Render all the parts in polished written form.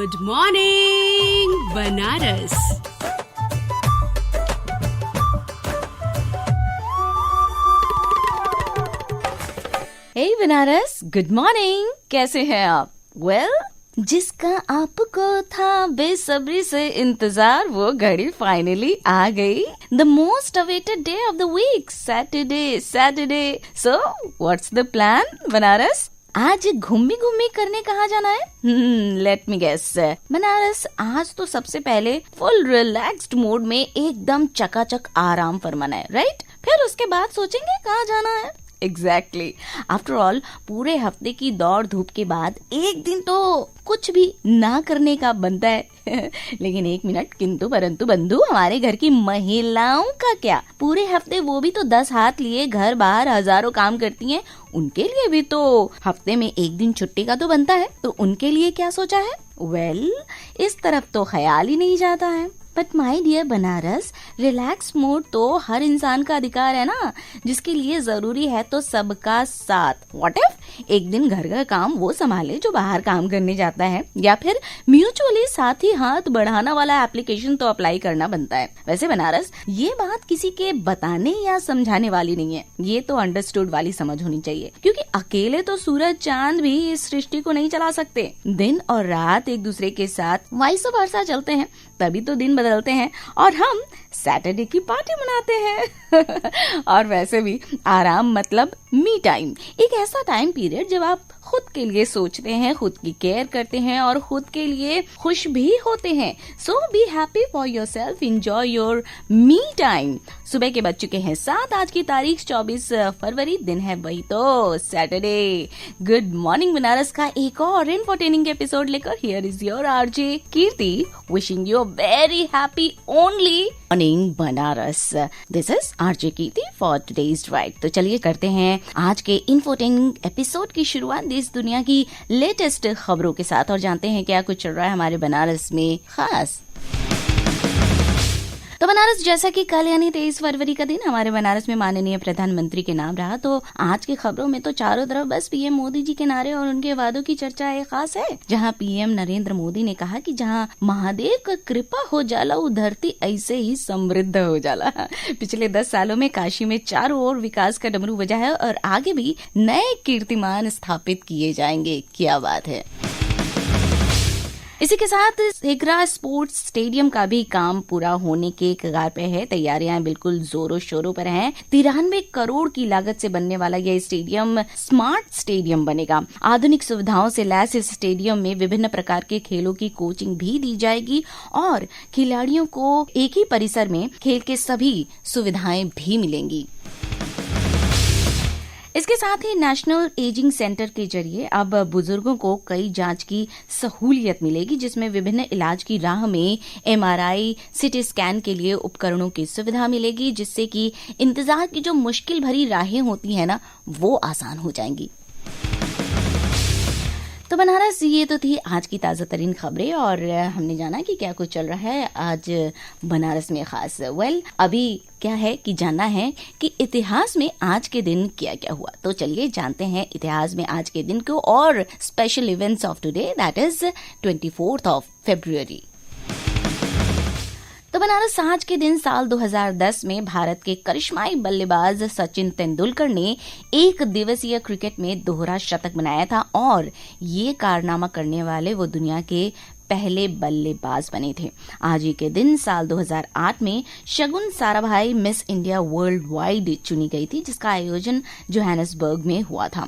Good morning Banaras. Hey Banaras, good morning. कैसे हैं आप? जिसका आपको था बेसब्री से इंतजार, वो घड़ी फाइनली आ गई। The most awaited day of the week, Saturday. So what's the plan Banaras? आज घूमी करने कहाँ जाना है? Let me guess. बनारस आज तो सबसे पहले फुल रिलैक्स्ड मोड में एकदम चकाचक आराम फरमाना है, राइट? फिर उसके बाद सोचेंगे कहाँ जाना है। एग्जैक्टली। आफ्टर ऑल पूरे हफ्ते की दौड़ धूप के बाद एक दिन तो कुछ भी ना करने का बनता है। लेकिन एक मिनट, किंतु परंतु बंधु, हमारे घर की महिलाओं का क्या? पूरे हफ्ते वो भी तो 10 हाथ लिए घर बाहर हजारों काम करती हैं। उनके लिए भी तो हफ्ते में एक दिन छुट्टी का तो बनता है। तो उनके लिए क्या सोचा है? इस तरफ तो ख्याल ही नहीं जाता है। But my dear Banaras, relax mode तो हर इंसान का अधिकार है ना, जिसके लिए जरूरी है तो सबका साथ। व्हाट इफ एक दिन घर का काम वो संभाले जो बाहर काम करने जाता है, या फिर म्यूचुअली साथ ही हाथ बढ़ाना वाला एप्लीकेशन तो अप्लाई करना बनता है। वैसे बनारस, ये बात किसी के बताने या समझाने वाली नहीं है, ये तो अंडरस्टूड वाली समझ होनी चाहिए। क्योंकि अकेले तो सूरज चांद भी इस सृष्टि को नहीं चला सकते। दिन और रात एक दूसरे के साथ वाइस वर्सा चलते हैं, तभी तो दिन बदलते हैं और हम सैटरडे की पार्टी मनाते हैं। और वैसे भी आराम मतलब मी टाइम, एक ऐसा टाइम पीरियड जब आप खुद के लिए सोचते हैं, खुद की केयर करते हैं और खुद के लिए खुश भी होते हैं। So be happy for yourself, enjoy your me time. सुबह के बज चुके हैं 7। आज की तारीख 24 फरवरी, दिन है वही तो सैटरडे। गुड मॉर्निंग बनारस का एक और इंफोटेनिंग एपिसोड लेकर here is your RJ Kirti, wishing you very happy only morning Banaras. This is RJ Kirti for today's ride. तो चलिए करते हैं आज के इंफोटेनिंग एपिसोड की शुरुआत देश दुनिया की लेटेस्ट खबरों के साथ और जानते हैं क्या कुछ चल रहा है हमारे बनारस में खास। तो बनारस, जैसा कि कल यानी 23 फरवरी का दिन हमारे बनारस में माननीय प्रधानमंत्री के नाम रहा, तो आज की खबरों में तो चारों तरफ बस पीएम मोदी जी के नारे और उनके वादों की चर्चा एक खास है। जहां पीएम नरेंद्र मोदी ने कहा कि जहां महादेव का कृपा हो जाला, वो धरती ऐसे ही समृद्ध हो जाला। पिछले 10 सालों में काशी में चारों ओर विकास का डमरू बजा है और आगे भी नए कीर्तिमान स्थापित किए जाएंगे। क्या बात है। इसी के साथ हेगरा स्पोर्ट्स स्टेडियम का भी काम पूरा होने के कगार पे है। तैयारियां बिल्कुल जोरों शोरों पर हैं। 93 करोड़ की लागत से बनने वाला यह स्टेडियम स्मार्ट स्टेडियम बनेगा। आधुनिक सुविधाओं से लैस इस स्टेडियम में विभिन्न प्रकार के खेलों की कोचिंग भी दी जाएगी और खिलाड़ियों को एक ही परिसर में खेल के सभी सुविधाएं भी मिलेंगी। इसके साथ ही नेशनल एजिंग सेंटर के जरिए अब बुजुर्गों को कई जांच की सहूलियत मिलेगी, जिसमें विभिन्न इलाज की राह में एमआरआई, सीटी स्कैन के लिए उपकरणों की सुविधा मिलेगी, जिससे कि इंतजार की जो मुश्किल भरी राहें होती है ना, वो आसान हो जाएंगी। तो बनारस, ये तो थी आज की ताज़ा तरीन खबरें और हमने जाना कि क्या कुछ चल रहा है आज बनारस में खास। अभी क्या है कि जानना है कि इतिहास में आज के दिन क्या क्या हुआ। तो चलिए जानते हैं इतिहास में आज के दिन को और special events of today, that is 24 of February. तो बनारस, आज के दिन साल 2010 में भारत के करिश्माई बल्लेबाज सचिन तेंदुलकर ने एक दिवसीय क्रिकेट में दोहरा शतक बनाया था और ये कारनामा करने वाले वो दुनिया के पहले बल्लेबाज बने थे। आज ही के दिन साल 2008 में Shagun Sarabhai Miss India world wide चुनी गई थी, जिसका आयोजन जोहानिसबर्ग में हुआ था।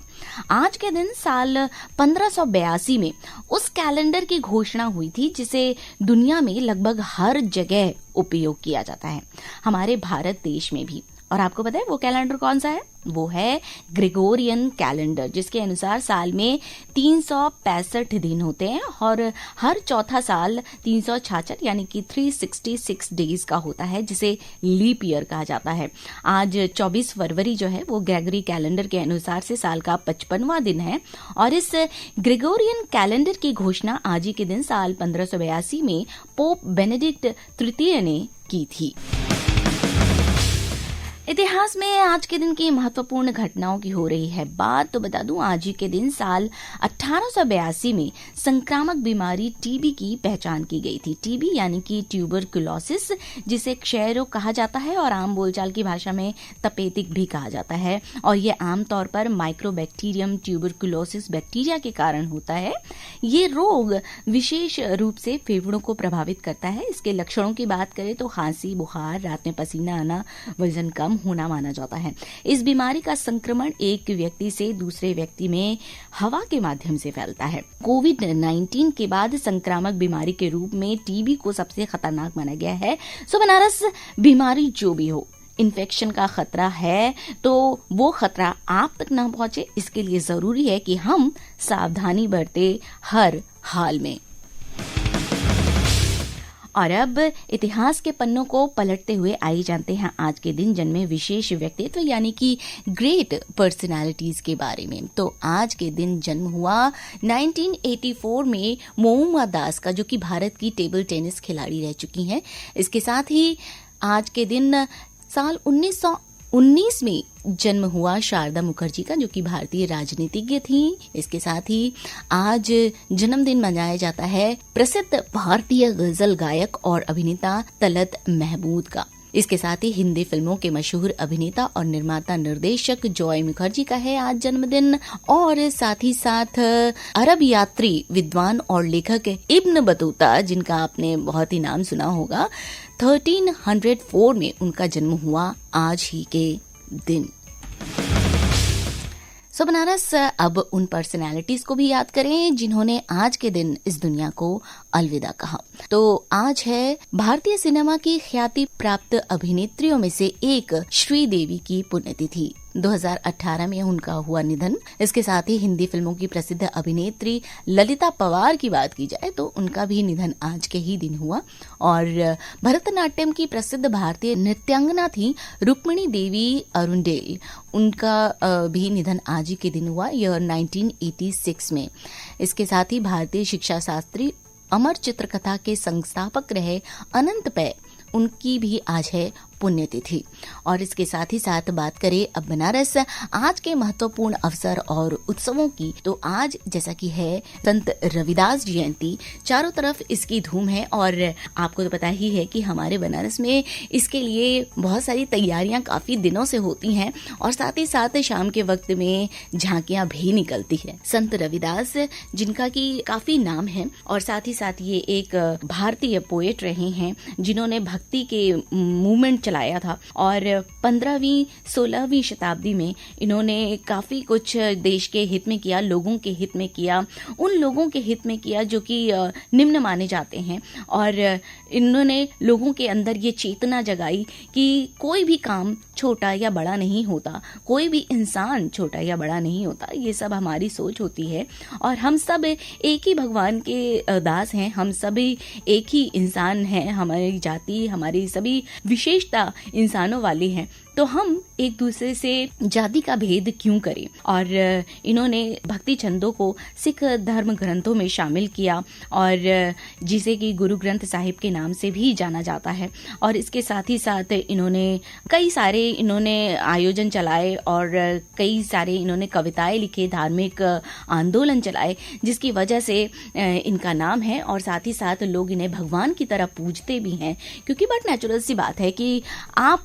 आज के दिन साल 1582 में उस कैलेंडर की घोषणा हुई थी जिसे दुनिया में लगभग हर जगह उपयोग किया जाता है, हमारे भारत देश में भी। और आपको पता है वो कैलेंडर कौन सा है? वो है ग्रेगोरियन कैलेंडर, जिसके अनुसार साल में 365 दिन होते हैं और हर चौथा साल 366 यानी कि 366 डेज का होता है, जिसे लीप ईयर कहा जाता है। आज 24 फरवरी जो है वो ग्रेगरी कैलेंडर के अनुसार से साल का 55वां दिन है और इस ग्रेगोरियन कैलेंडर की घोषणा आज ही के दिन साल 1582 में पोप बेनेडिक्ट तृतीय ने की थी। इतिहास में आज के दिन की महत्वपूर्ण घटनाओं की हो रही है बात, तो बता दूं आज ही के दिन साल 1882 में संक्रामक बीमारी टीबी की पहचान की गई थी। टीबी यानी कि ट्यूबरकुलोसिस, जिसे क्षय रोग कहा जाता है और आम बोलचाल की भाषा में तपेदिक भी कहा जाता है, और ये आमतौर पर माइक्रोबैक्टीरियम ट्यूबरकुलोसिस बैक्टीरिया के कारण होता है। ये रोग विशेष रूप से फेफड़ों को प्रभावित करता है। इसके लक्षणों की बात करें तो खांसी, बुखार, रात में पसीना आना, वजन कम होना माना जाता है। इस बीमारी का संक्रमण एक व्यक्ति से दूसरे व्यक्ति में हवा के माध्यम से फैलता है। कोविड-19 के बाद संक्रामक बीमारी के रूप में टीबी को सबसे खतरनाक माना गया है। सो बनारस, बीमारी जो भी हो, इन्फेक्शन का खतरा है तो वो खतरा आप तक ना पहुंचे, इसके लिए जरूरी है कि हम सावधानी बरते हर हाल में। और अब इतिहास के पन्नों को पलटते हुए आइए जानते हैं आज के दिन जन्मे विशेष व्यक्तित्व यानी कि ग्रेट पर्सनालिटीज के बारे में। तो आज के दिन जन्म हुआ 1984 में मोउमा दास का, जो कि भारत की टेबल टेनिस खिलाड़ी रह चुकी हैं। इसके साथ ही आज के दिन साल 1919 में जन्म हुआ शारदा मुखर्जी का, जो कि भारतीय राजनीतिज्ञ थी। इसके साथ ही आज जन्मदिन मनाया जाता है प्रसिद्ध भारतीय गजल गायक और अभिनेता तलत महमूद का। इसके साथ ही हिंदी फिल्मों के मशहूर अभिनेता और निर्माता निर्देशक जॉय मुखर्जी का है आज जन्मदिन। और साथ ही साथ अरब यात्री, विद्वान और लेखक इब्न बतूता, जिनका आपने बहुत ही नाम सुना होगा, 1304 में उनका जन्म हुआ आज ही के दिन। सो बनारस, अब उन पर्सनैलिटीज को भी याद करें जिन्होंने आज के दिन इस दुनिया को अलविदा कहा। तो आज है भारतीय सिनेमा की ख्याति प्राप्त अभिनेत्रियों में से एक श्रीदेवी की पुण्यतिथि। 2018 में उनका हुआ निधन। इसके साथ ही हिंदी फिल्मों की प्रसिद्ध अभिनेत्री ललिता पवार की बात की जाए तो उनका भी निधन आज के ही दिन हुआ। और भरतनाट्यम की प्रसिद्ध भारतीय नृत्यांगना थी रुक्मिणी देवी अरुंडेल, उनका भी निधन आज ही के दिन हुआ, यह 1986 में। इसके साथ ही भारतीय शिक्षा शास्त्री, अमर चित्रकथा के संस्थापक रहे अनंत पै, उनकी भी आज है पुण्यतिथि। और इसके साथ ही साथ बात करें अब बनारस आज के महत्वपूर्ण अवसर और उत्सवों की, तो आज जैसा कि है संत रविदास जयंती, चारों तरफ इसकी धूम है। और आपको तो पता ही है कि हमारे बनारस में इसके लिए बहुत सारी तैयारियां काफी दिनों से होती हैं और साथ ही साथ शाम के वक्त में झांकियां भी निकलती है। संत रविदास, जिनका की काफी नाम है, और साथ ही साथ ये एक भारतीय पोएट रहे हैं जिन्होंने भक्ति के मूवमेंट चलाया था। और 15वीं 16वीं शताब्दी में इन्होंने काफी कुछ देश के हित में किया, लोगों के हित में किया, उन लोगों के हित में किया जो कि निम्न माने जाते हैं। और इन्होंने लोगों के अंदर ये चेतना जगाई कि कोई भी काम छोटा या बड़ा नहीं होता, कोई भी इंसान छोटा या बड़ा नहीं होता, ये सब हमारी सोच होती है। और हम सब एक ही भगवान के दास हैं, हम सभी एक ही इंसान हैं, हमारी जाति, हमारी सभी विशेषता इंसानों वाली हैं, तो हम एक दूसरे से जाति का भेद क्यों करें। और इन्होंने भक्ति छंदों को सिख धर्म ग्रंथों में शामिल किया, और जिसे कि गुरु ग्रंथ साहिब के नाम से भी जाना जाता है। और इसके साथ ही साथ इन्होंने कई सारे आयोजन चलाए और कई सारे इन्होंने कविताएं लिखे, धार्मिक आंदोलन चलाए, जिसकी वजह से इनका नाम है। और साथ ही साथ लोग इन्हें भगवान की तरह पूजते भी हैं, क्योंकि बट नेचुरल सी बात है कि आप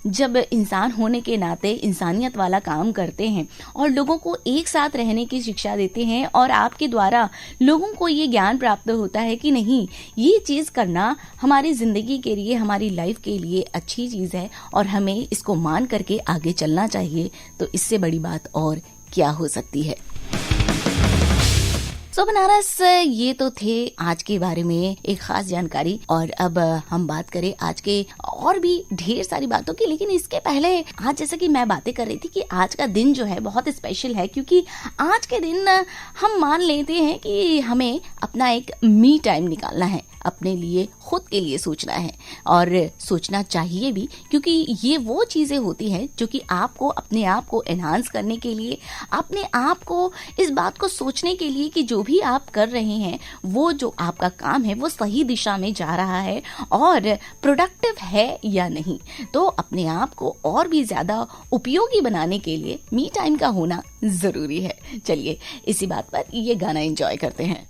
जब इंसान होने के नाते इंसानियत वाला काम करते हैं और लोगों को एक साथ रहने की शिक्षा देते हैं, और आपके द्वारा लोगों को ये ज्ञान प्राप्त होता है कि नहीं, ये चीज करना हमारी जिंदगी के लिए, हमारी लाइफ के लिए अच्छी चीज है और हमें इसको मान करके आगे चलना चाहिए, तो इससे बड़ी बात और क्या हो सकती है। सो बनारस, ये तो थे आज के बारे में एक खास जानकारी। और अब हम बात करें आज के और भी ढेर सारी बातों की, लेकिन इसके पहले आज जैसे कि मैं बातें कर रही थी कि आज का दिन जो है बहुत स्पेशल है, क्योंकि आज के दिन हम मान लेते हैं कि हमें अपना एक मी टाइम निकालना है, अपने लिए, खुद के लिए सोचना है, और सोचना चाहिए भी, क्योंकि ये वो चीजें होती हैं जो कि आपको अपने आप को एनहांस करने के लिए, अपने आप को इस बात को सोचने के लिए कि जो भी आप कर रहे हैं, वो जो आपका काम है वो सही दिशा में जा रहा है और प्रोडक्टिव है या नहीं। तो अपने आप को और भी ज़्यादा उपयोगी बनाने के लिए मी टाइम का होना ज़रूरी है। चलिए इसी बात पर ये गाना एंजॉय करते हैं।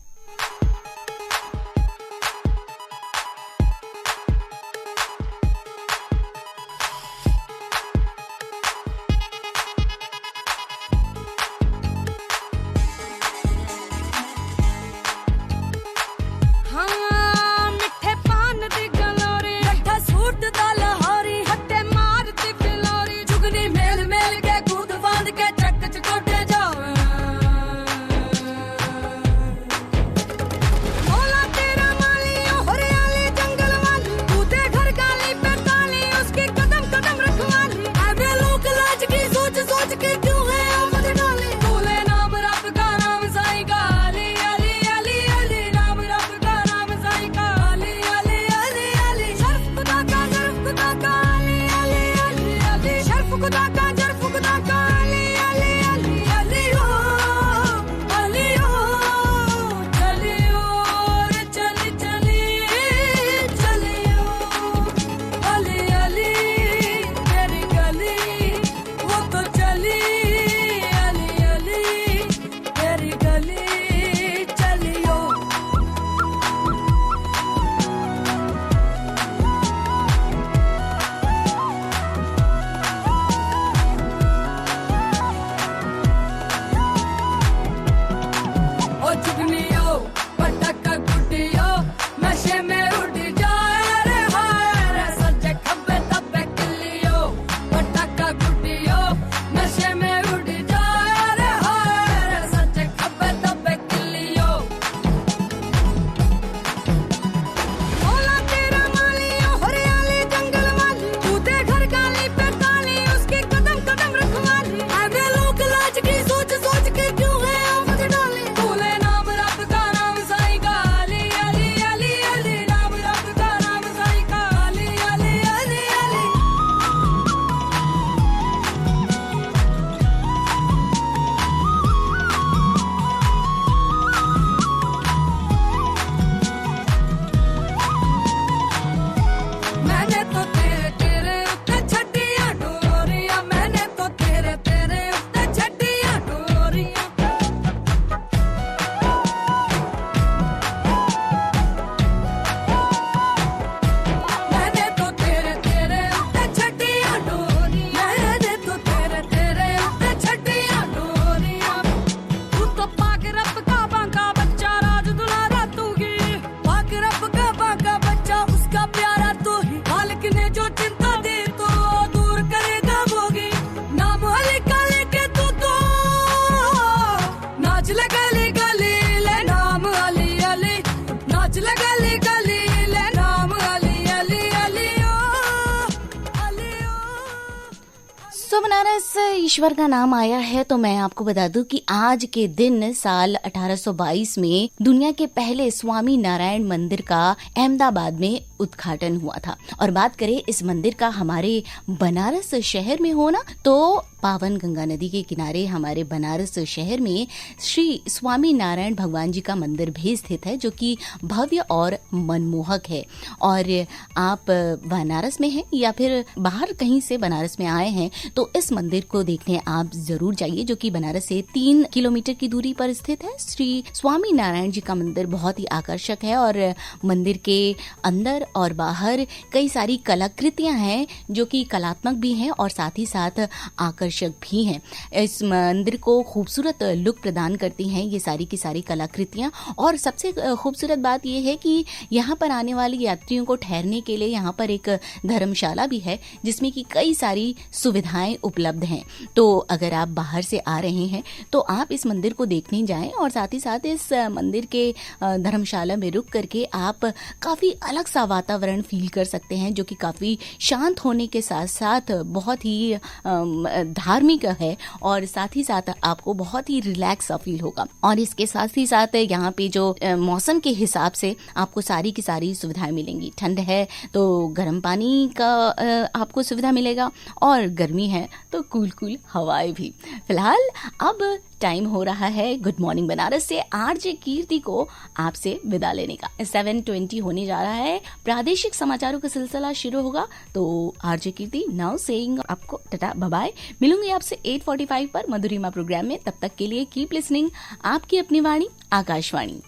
बनारस ईश्वर का नाम आया है तो मैं आपको बता दूं कि आज के दिन साल 1822 में दुनिया के पहले स्वामी नारायण मंदिर का अहमदाबाद में उद्घाटन हुआ था। और बात करें इस मंदिर का हमारे बनारस शहर में होना, तो पावन गंगा नदी के किनारे हमारे बनारस शहर में श्री स्वामी नारायण भगवान जी का मंदिर भी स्थित है, जो कि भव्य और मनमोहक है। और आप बनारस में हैं या फिर बाहर कहीं से बनारस में आए हैं तो इस मंदिर को देखने आप जरूर जाइए, जो कि बनारस से 3 किलोमीटर की दूरी पर स्थित है। श्री स्वामी नारायण जी का मंदिर बहुत ही आकर्षक है और मंदिर के अंदर और बाहर कई सारी कलाकृतियां हैं जो कि कलात्मक भी हैं और साथ ही साथ आकर्षक भी हैं। इस मंदिर को खूबसूरत लुक प्रदान करती हैं ये सारी की सारी कलाकृतियां। और सबसे खूबसूरत बात यह है कि यहाँ पर आने वाले यात्रियों को ठहरने के लिए यहाँ पर एक धर्मशाला भी है जिसमें कि कई सारी सुविधाएं उपलब्ध हैं। तो अगर आप बाहर से आ रहे हैं तो आप इस मंदिर को देखने जाएं और साथ ही साथ इस मंदिर के धर्मशाला में रुक करके आप काफ़ी अलग सा वातावरण फील कर सकते हैं, जो कि काफ़ी शांत होने के साथ साथ बहुत ही धार्मिक है और साथ ही साथ आपको बहुत ही रिलैक्स फील होगा। और इसके साथ ही साथ यहाँ पे जो मौसम के हिसाब से आपको सारी की सारी सुविधाएं मिलेंगी। ठंड है तो गर्म पानी का आपको सुविधा मिलेगा और गर्मी है तो कूल कूल हवाएं भी। फिलहाल अब टाइम हो रहा है गुड मॉर्निंग बनारस से आरजे कीर्ति को आपसे विदा लेने का। 7:20 होने जा रहा है, प्रादेशिक समाचारों का सिलसिला शुरू होगा। तो आरजे कीर्ति नाउ सेइंग आपको टाटा बाय बाय। मिलूंगी आपसे 8:45 पर मधुरिमा प्रोग्राम में। तब तक के लिए कीप लिसनिंग आपकी अपनी वाणी आकाशवाणी।